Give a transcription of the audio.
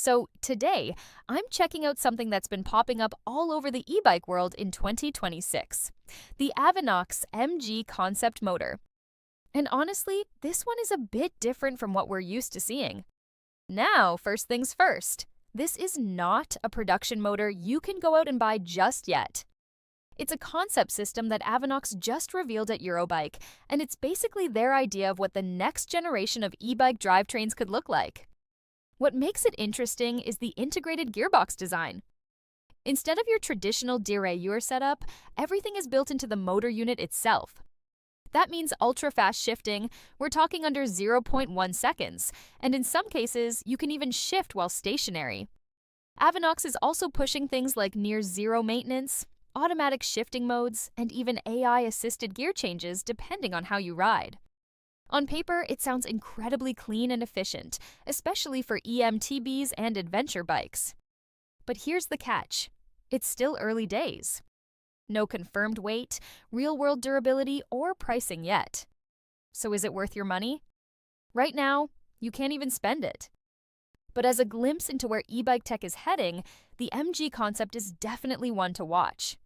So today, I'm checking out something that's been popping up all over the e-bike world in 2026, the AVINOX MG concept motor. And honestly, this one is a bit different from what we're used to seeing. Now, first things first, this is not a production motor you can go out and buy just yet. It's a concept system that AVINOX just revealed at Eurobike, and it's basically their idea of what the next generation of e-bike drivetrains could look like. What makes it interesting is the integrated gearbox design. Instead of your traditional derailleur setup, everything is built into the motor unit itself. That means ultra-fast shifting, we're talking under 0.1 seconds, and in some cases, you can even shift while stationary. AVINOX is also pushing things like near-zero maintenance, automatic shifting modes, and even AI-assisted gear changes depending on how you ride. On paper, it sounds incredibly clean and efficient, especially for EMTBs and adventure bikes. But here's the catch. It's still early days. No confirmed weight, real-world durability, or pricing yet. So is it worth your money? Right now, you can't even spend it. But as a glimpse into where e-bike tech is heading, the MG concept is definitely one to watch.